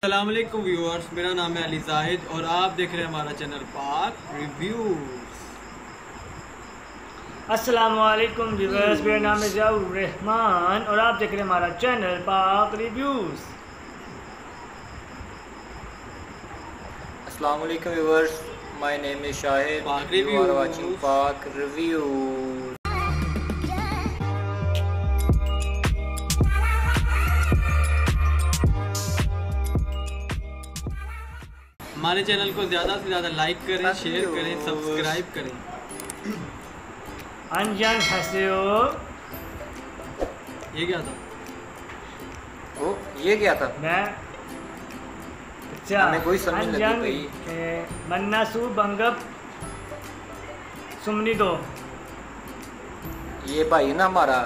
अस्सलाम वालेकुम व्यूअर्स, मेरा नाम है अली जाहिद और आप देख रहे हैं हमारा चैनल पाक रिव्यूज़। अस्सलाम वालेकुम व्यूअर्स, मेरा नाम है ज़ियाउर रहमान और आप देख रहे हैं हमारा चैनल पाक रिव्यूज़। अस्सलाम वालेकुम viewers, my name is Shahid, पाक you are watching रिव्यूज़। पाक रिव्यूज़। हमारे चैनल को ज़्यादा से ज़्यादा लाइक करें, शेयर करें, सब्सक्राइब करें। अनजान हंसियो, ये क्या था? ओ ये क्या था? मैं अच्छा हमें कोई समझ नहीं लगी अनजान भाई। मन्ना सू बंगप सुमनी दो। ये भाई ना हमारा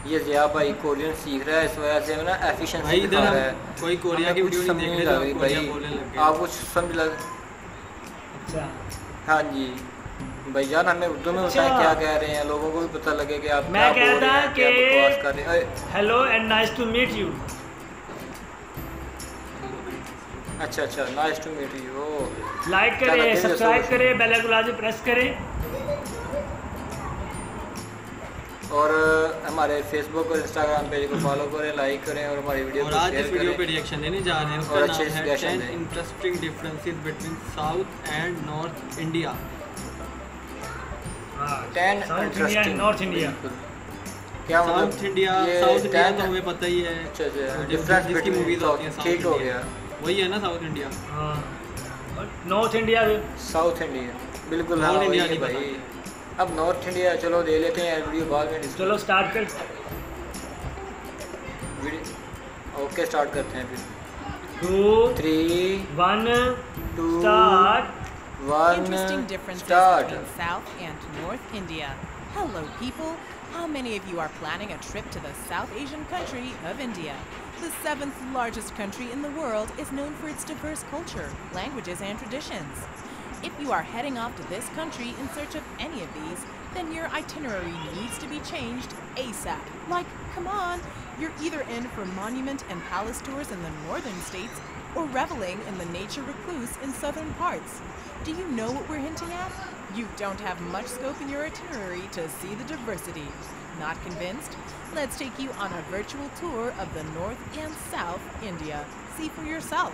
ये ज़िया भाई कोरियन सीख रहा है, इस वजह से ना भाई एफिशिएंसी इधर दिखा हम रहा है। कोई कोरिया हमें की कुछ वीडियो समझ नहीं नहीं देख लग रहे रही थे, कोरिया भाई, बोलने लग गए। आप कुछ समझ लग। अच्छा हाँ जी भाईजान, हमें उर्दू में बताएं अच्छा। क्या कह रहे हैं, लोगों को भी पता लगे कि आप मैं क्या बोल कहता रहे हैं, क्या बकवास कर रहे हैं। Hello and nice to meet you. अच्छा nice to meet you. Like क्या करें, कहते हैं सब्सक्राइब जैसे- करें, बेल आइकन लाजमी प्रेस करें और हमारे फेसबुक और इंस्टाग्राम पेज को फॉलो करें, लाइक करें और हमारी वीडियो और को आज शेयर इस वीडियो पे करें। रिएक्शन देने जा रहे हैं। और उसका अच्छे नाम है suggestion 10 दें। Interesting differences between south and north India. 10 south India interesting north India. क्या साउथ मतलब इंडिया, ये साउथ इंडिया 10 तो हमें पता ही है। अच्छा जो डिफरेंस जिसकी मूवीज होती हैं साउथ ठीक हो इंडिया, गया। वही है ना साउथ इंडिया। हाँ नॉर्थ इंडिया भी। साउथ इंडिया बिल्कुल, हाँ नॉर्थ वही इंडिया है नहीं भाई। पता। अब नॉर्थ इंडिया चलो दे लेते हैं वीडियो बाद में discuss। चलो स्टार्ट कर। ओके स्टार्ट करते हैं फिर। 2 3 1 2 start. 1 Interesting differences start. between South and North India. Hello, people. How many of you are planning a trip to the South Asian country of India? The 7th largest country in the world is known for its diverse culture, languages, and traditions. If you are heading off to this country in search of any of these, then your itinerary needs to be changed ASAP. Like, come on, you're either in for monument and palace tours in the northern states or reveling in the nature recluse in southern parts. Do you know what we're hinting at? You don't have much scope in your itinerary to see the diversity. Not convinced? Let's take you on a virtual tour of the North and South India. See for yourself.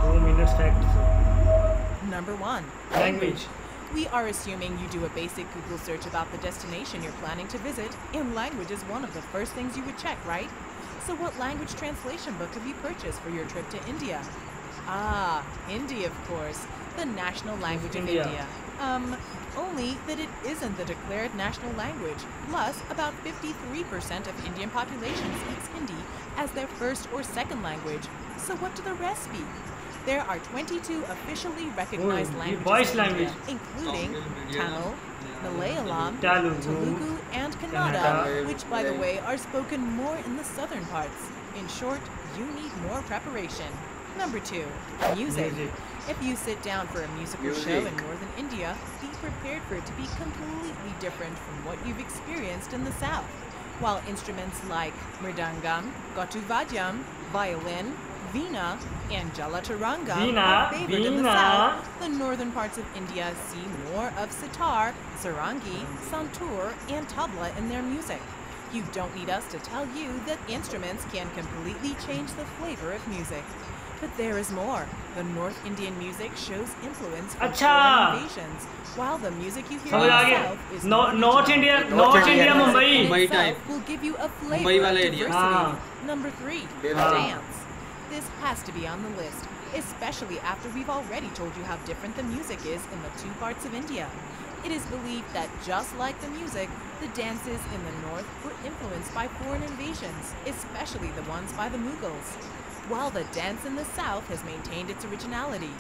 2 minutes facts. Number 1. Language. We are assuming you do a basic Google search about the destination you're planning to visit, and language is one of the first things you would check, right? So what language translation book have you purchased for your trip to India? Ah, Hindi, of course, the national language of India. India. Only that it isn't the declared national language. Plus, about 53% of Indian population speaks Hindi as their first or second language. So what do the rest speak? There are 22 officially recognized Oh, languages voice in India, language. including Tamil, Tamil, Malayalam, Telugu, and Kannada, Kannada, which, by the way, are spoken more in the southern parts. In short, you need more preparation. Number 2, music. Music. If you sit down for a musical show in northern India, be prepared for it to be completely different from what you've experienced in the south. While instruments like mridangam, gottuvadiyam, violin, veena, and jalatarangam Veena, are favored in the veena. south, the northern parts of India see more of sitar, sarangi, santoor, and tabla in their music. You don't need us to tell you that instruments can completely change the flavor of music. But there is more. The North Indian music shows influence from अच्छा। foreign invasions, while the music you hear समझ in uh the गया। south is north regional. India, North north India India में Mumbai. Mumbai Itself type. will give you a Mumbai flavor of वाला area. diversity. Number 3, हाँ। dance. This has to be on the list, especially after we've already told you how different the music is in the two parts of India. It is believed that just like the music, the dances in the north were influenced by foreign invasions, especially the ones by the Mughals, while the dance in the south has maintained its originality.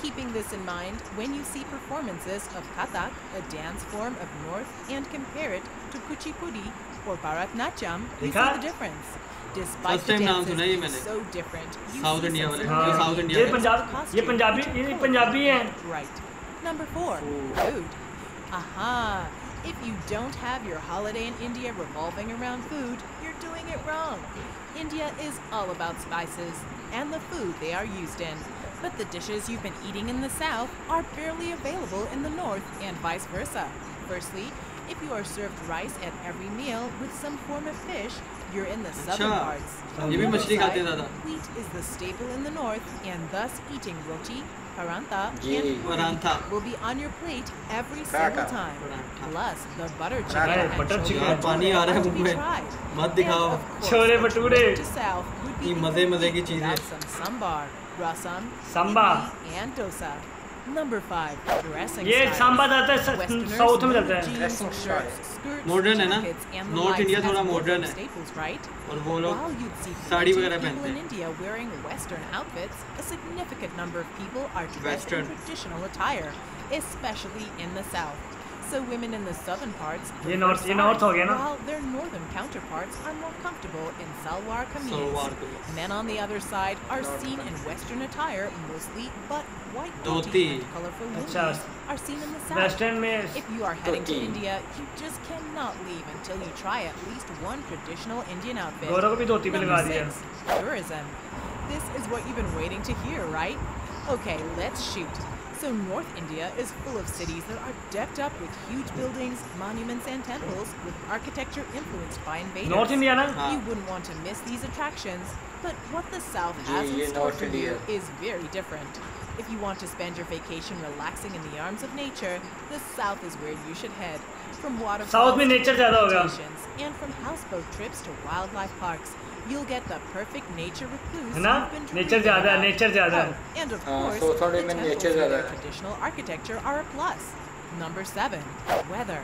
Keeping this in mind, when you see performances of Kathak, a dance form of north, and compare it to Kuchipudi or Bharatnatyam, you see देखा? the difference. Despite First the time नाम dances सुना ये being मैंने। so different, you South see India some वाले, हाँ, जो South India ये वाले। पंजाब, ये पंजाबी, ये पंजाबी हैं। Right. Number 4, food. Aha! If you don't have your holiday in India revolving around food, you're doing it wrong. India is all about spices and the food they are used in. But the dishes you've been eating in the south are barely available in the north and vice versa. Firstly, if you are served rice at every meal with some form of fish, you're in the southern parts. On ये the भी other मछली खाते हैं side, ज़्यादा। wheat is the staple in the north, and thus eating roti, parantha, ji. and Parantha। puri will be on your plate every single Paratha। time. Parantha। Plus, the butter Right, chicken and butter chole chicken। यार पानी आ रहा है bhature मुंह are to be में, tried. मत And दिखाओ। of course, chole a trip bhature. to south would be ये मज़े की incomplete चीज़ है। without some sambar, rasam, Samba। idli, and dosa. Number 5, dressing ये styles. सांभर आता है Westerners साउथ में know चलता है। jeans, Dressing shirts, style। skirts, Modern है ना? jackets, and the North likes India as थोड़ा wardrobe modern है। staples, right? और वो लोग While you'd see sari plenty वगैरह of people पहनते in हैं। India wearing Western outfits, a significant number of people are dressed Western। in traditional attire, especially in the south. So women in the southern parts ये prefer north- ये north हो गया sari, ना? while their northern counterparts are more comfortable in salwar kameez. Salwar kameez. Men on the other side are North seen in Western attire mostly, but white Dhoti। dhoti and colorful अच्छा। lungies are seen in the south. Western में If you are heading to Dhoti। India, you just cannot leave until you try at least one traditional Indian outfit. गौरव को भी धोती पे लगा Number दिया। 6, tourism. This is what you've been waiting to hear, right? Okay, let's shoot. So North India is full of cities that are decked up with huge buildings, monuments, and temples with architecture influenced by invaders. North India ना? हाँ। You wouldn't want to miss these attractions, but what the South ji, has in ये store North for you India। is very different. If you want to spend your vacation relaxing in the arms of nature, the South is where you should head. From waterfalls South में to nature ज़्यादा होगा। plantations, and from houseboat trips to wildlife parks, you'll get the perfect nature recluse है ना? you've been Nature dreaming ज़्यादा है, about. nature ज़्यादा है। Oh, and of हाँ, course, so थोड़े the में temples nature with ज़्यादा their है। traditional architecture are a plus. Number 7, weather.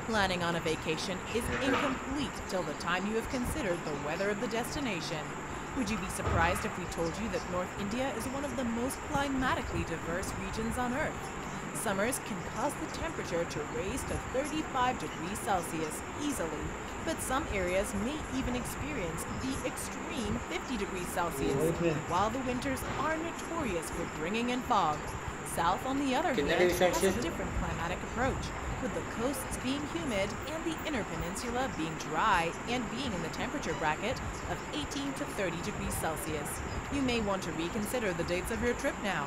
Planning on a vacation is incomplete till the time you have considered the weather of the destination. Would you be surprised if we told you that North India is one of the most climatically diverse regions on Earth? Summers can cause the temperature to raise to 35 degrees Celsius easily, but some areas may even experience the extreme 50 degrees Celsius, Okay. while the winters are notorious for bringing in fog. South, on the other कितने hand, degree has a Celsius? different climatic approach, with the coasts being humid and the inner peninsula being dry and being in the temperature bracket of 18 to 30 degrees Celsius. You may want to reconsider the dates of your trip now.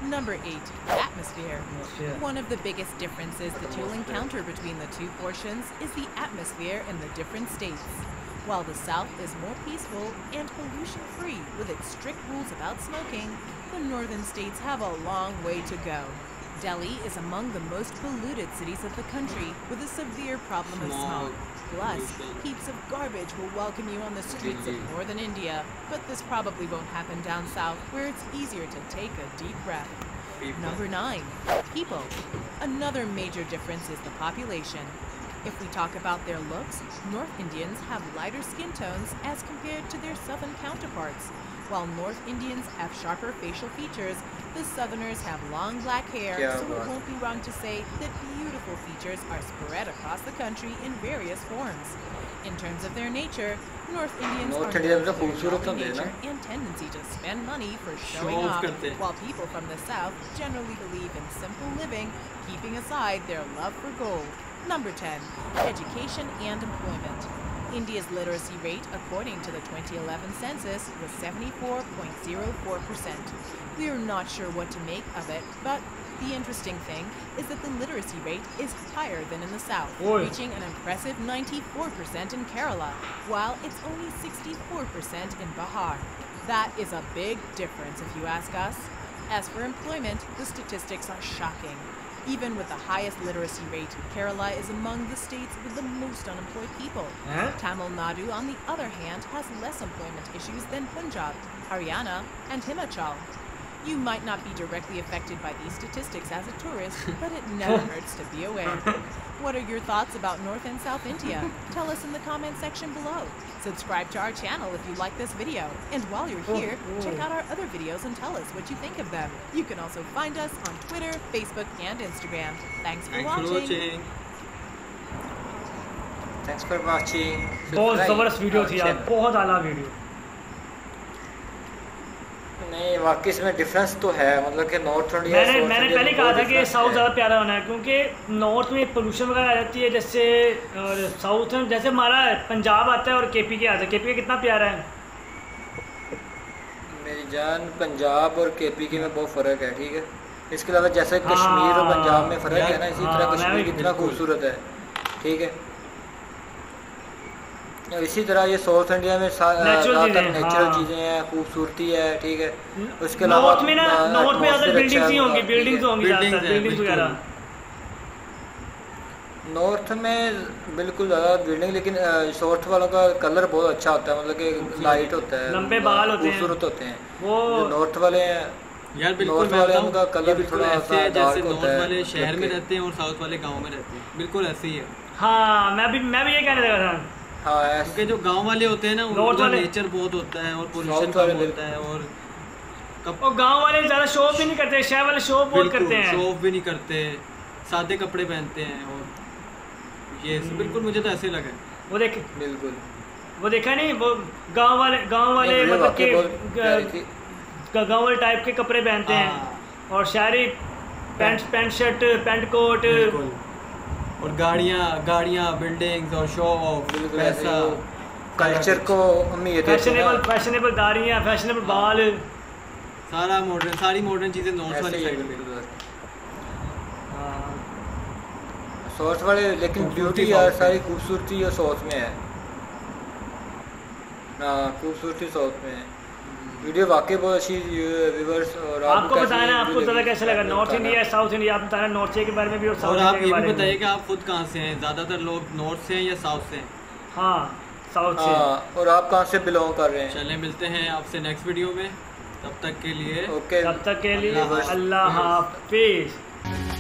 Number 8, atmosphere. Atmosphere। One of the biggest differences that you'll encounter between the two portions is the atmosphere in the different states. While the South is more peaceful and pollution-free with its strict rules about smoking, the northern states have a long way to go. Delhi is among the most polluted cities of the country with a severe problem of Smog, smog. Plus, pollution. heaps of garbage will welcome you on the streets of northern India, but this probably won't happen down south where it's easier to take a deep breath. People। Number 9, people. Another major difference is the population. If we talk about their looks, North Indians have lighter skin tones as compared to their southern counterparts. While North Indians have sharper facial features, the Southerners have long black hair, क्या so it बात। won't be wrong to say that beautiful features are spread across the country in various forms. In terms of their nature, North Indians North are Indians known तो for their खूबसूरत jolly होते हैं ना? nature and tendency to spend money for Show showing off off, करते हैं। while people from the South generally believe in simple living, keeping aside their love for gold. Number 10, education and employment. India's literacy rate, according to the 2011 census, was 74.04%. We are not sure what to make of it, but the interesting thing is that the literacy rate is higher than in the South, Oi. reaching an impressive 94% in Kerala, while it's only 64% in Bihar. That is a big difference if you ask us. As for employment, the statistics are shocking. Even with the highest literacy rate, Kerala is among the states with the most unemployed people. हैं? Tamil Nadu, on the other hand, has less employment issues than Punjab, Haryana, and Himachal. You might not be directly affected by these statistics as a tourist, but it never hurts to be aware. What are your thoughts about North and South India? Tell us in the comment section below. Subscribe to our channel if you like this video. And while you're here, check out our other videos and tell us what you think of them. You can also find us on Twitter, Facebook, and Instagram. Thanks for Thanks for watching. watching. Thanks for watching. बहुत Subscribe ज़बरदस्त video our थी यार, channel। बहुत आला video. नहीं वाकई इसमें difference तो है, मतलब कि नॉर्थ इंडिया मैंने पहले कहा था कि साउथ ज़्यादा प्यारा होना है, क्योंकि नॉर्थ में पोल्यूशन वगैरह आ जाती है जैसे, और साउथ में जैसे हमारा पंजाब आता है और केपी के आता है। केपी कितना प्यारा है, मेरी जान पंजाब और केपी के में बहुत फ़र्क है, ठीक है। इसके अलावा जैसे कश्मीर और पंजाब में फ़र्क है ना, इसी तरह कश्मीर कितना खूबसूरत है, ठीक है। इसी तरह ये साउथ इंडिया में ज़्यादातर नेचुरल चीज़ें हैं, खूबसूरती है, ठीक है। उसके अलावा नॉर्थ में ना, नॉर्थ में ज़्यादा बिल्डिंग्स ही होंगी, बिल्डिंग्स होंगी, बिल्डिंग्स वगैरह। नॉर्थ में बिल्कुल ज़्यादा बिल्डिंग, लेकिन साउथ वालों का कलर बहुत अच्छा होता है, मतलब कि लाइट होता है, लंबे बाल होते हैं, खूबसूरत होते हैं। वो जो नॉर्थ वाले हैं यार, बिल्कुल नॉर्थ वाले उनका कलर भी थोड़ा ऐसे सा है जैसे नॉर्थ होता है, वाले शहर में रहते हैं और साउथ वाले गांव में रहते हैं, बिल्कुल ऐसे ही है। हाँ, मैं भी ये कहने लगा था। हाँ, क्योंकि जो गांव वाले होते हैं ना, उनका नेचर बहुत होता है और पोल्यूशन कम होता है, और गांव वाले ज़्यादा शो भी नहीं करते, शहर वाले शो बहुत करते हैं, शो भी नहीं करते, सादे कपड़े पहनते हैं, और ये बिल्कुल मुझे तो ऐसे लगा। वो देख, बिल्कुल वो देखा नहीं, वो गांव वाले मतलब कि गांव वाले टाइप के कपड़े पहनते हैं, और शहरी पैंट शर्ट, पैंट कोट, और गाड़ियाँ बिल्डिंग्स और शो ऑफ, पैसा, कल्चर को फैशनेबल दाढ़ियाँ, फैशनेबल बाल, सारा मॉडर्न, सारी मॉडर्न चीज़ें नॉर्थ वाली साइड में। साउथ वाले, लेकिन ब्यूटी यार सारी खूबसूरती और साउथ में है। हाँ, खूबसूरती साउथ में है। वीडियो वाकई बहुत अच्छी व्यूअर्स। और आपको बताना, आपको ज़्यादा कैसा लगा, नॉर्थ इंडिया साउथ इंडिया? आप बताना नॉर्थ इंडिया के बारे में भी, और आप ये भी बताइए कि आप खुद कहाँ से हैं? ज़्यादातर लोग नॉर्थ से हैं या साउथ से हैं? हाँ, साउथ से। और आप कहाँ से बिलोंग कर रहे हैं? चलें, मिलते हैं आपसे नेक्स्ट वीडियो में। तब तक के लिए ओके, तब तक के लिए अल्लाह हाफिज़।